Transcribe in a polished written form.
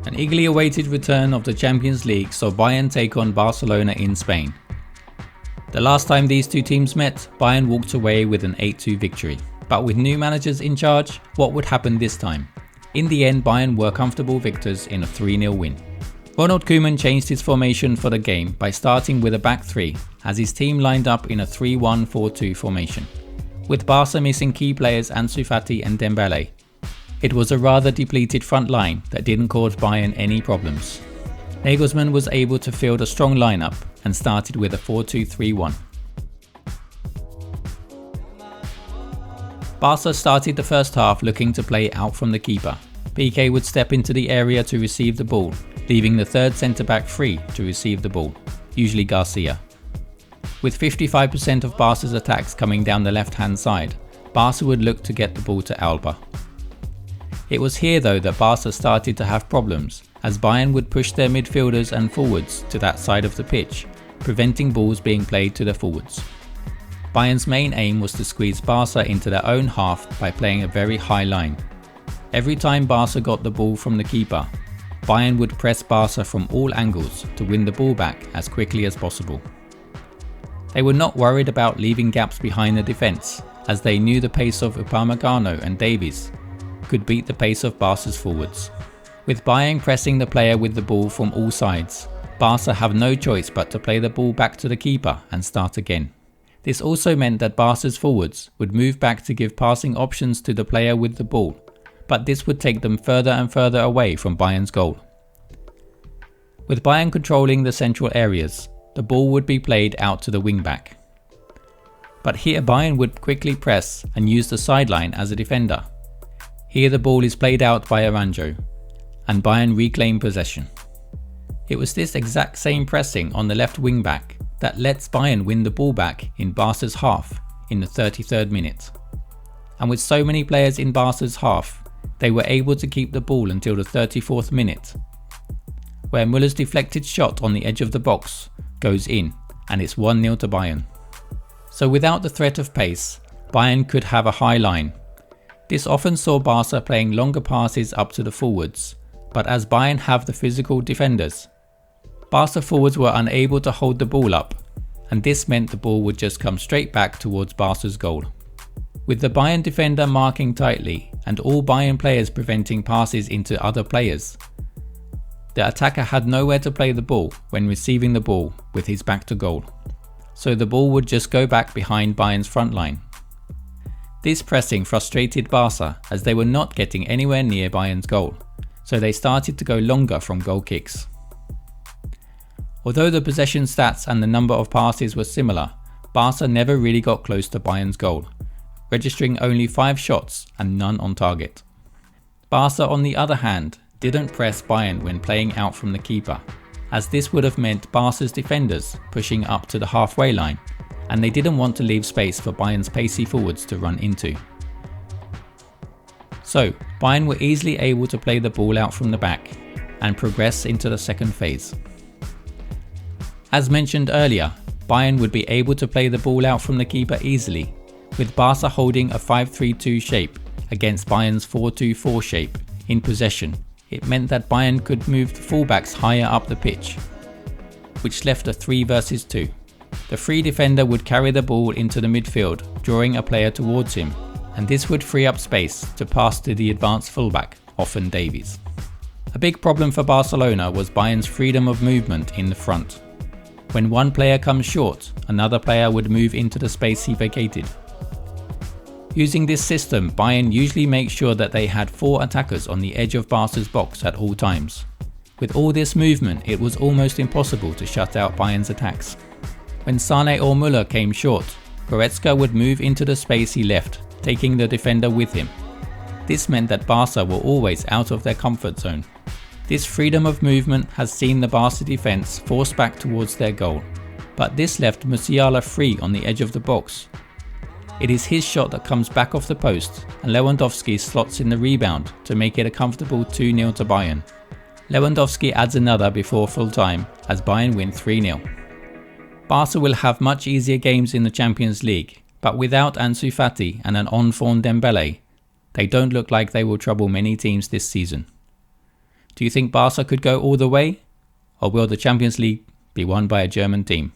An eagerly awaited return of the Champions League saw Bayern take on Barcelona in Spain. The last time these two teams met, Bayern walked away with an 8-2 victory. But with new managers in charge, what would happen this time? In the end, Bayern were comfortable victors in a 3-0 win. Ronald Koeman changed his formation for the game by starting with a back three, as his team lined up in a 3-1-4-2 formation, with Barca missing key players Ansu Fati and Dembele. It was a rather depleted front line that didn't cause Bayern any problems. Nagelsmann was able to field a strong lineup and started with a 4-2-3-1. Barca started the first half looking to play out from the keeper. Piqué would step into the area to receive the ball, leaving the third centre-back free to receive the ball, usually Garcia. With 55% of Barca's attacks coming down the left-hand side, Barca would look to get the ball to Alba. It was here though that Barca started to have problems, as Bayern would push their midfielders and forwards to that side of the pitch, preventing balls being played to their forwards. Bayern's main aim was to squeeze Barca into their own half by playing a very high line. Every time Barca got the ball from the keeper, Bayern would press Barca from all angles to win the ball back as quickly as possible. They were not worried about leaving gaps behind the defence, as they knew the pace of Upamecano and Davies could beat the pace of Barca's forwards. With Bayern pressing the player with the ball from all sides, Barca have no choice but to play the ball back to the keeper and start again. This also meant that Barca's forwards would move back to give passing options to the player with the ball, but this would take them further and further away from Bayern's goal. With Bayern controlling the central areas, the ball would be played out to the wing-back. But here Bayern would quickly press and use the sideline as a defender. Here the ball is played out by Aranjo, and Bayern reclaim possession. It was this exact same pressing on the left wing-back that lets Bayern win the ball back in Barca's half in the 33rd minute. And with so many players in Barca's half, they were able to keep the ball until the 34th minute, where Müller's deflected shot on the edge of the box goes in, and it's 1-0 to Bayern. So without the threat of pace, Bayern could have a high line. This often saw Barca playing longer passes up to the forwards, but as Bayern have the physical defenders, Barca forwards were unable to hold the ball up, and this meant the ball would just come straight back towards Barca's goal. With the Bayern defender marking tightly and all Bayern players preventing passes into other players, the attacker had nowhere to play the ball when receiving the ball with his back to goal, so the ball would just go back behind Bayern's front line. This pressing frustrated Barca as they were not getting anywhere near Bayern's goal, so they started to go longer from goal kicks. Although the possession stats and the number of passes were similar, Barca never really got close to Bayern's goal, registering only 5 shots and none on target. Barca, on the other hand, didn't press Bayern when playing out from the keeper, as this would have meant Barca's defenders pushing up to the halfway line, and they didn't want to leave space for Bayern's pacey forwards to run into. So, Bayern were easily able to play the ball out from the back and progress into the second phase. As mentioned earlier, Bayern would be able to play the ball out from the keeper easily, with Barca holding a 5-3-2 shape against Bayern's 4-2-4 shape in possession. It meant that Bayern could move the fullbacks higher up the pitch, which left a 3 versus 2. The free defender would carry the ball into the midfield, drawing a player towards him, and this would free up space to pass to the advanced fullback, often Davies. A big problem for Barcelona was Bayern's freedom of movement in the front. When one player comes short, another player would move into the space he vacated. Using this system, Bayern usually makes sure that they had 4 attackers on the edge of Barca's box at all times. With all this movement, it was almost impossible to shut out Bayern's attacks. When Sané or Müller came short, Goretzka would move into the space he left, taking the defender with him. This meant that Barca were always out of their comfort zone. This freedom of movement has seen the Barca defence force back towards their goal, but this left Musiala free on the edge of the box. It is his shot that comes back off the post, and Lewandowski slots in the rebound to make it a comfortable 2-0 to Bayern. Lewandowski adds another before full time as Bayern win 3-0. Barca will have much easier games in the Champions League, but without Ansu Fati and an on-form Dembele, they don't look like they will trouble many teams this season. Do you think Barca could go all the way? Or will the Champions League be won by a German team?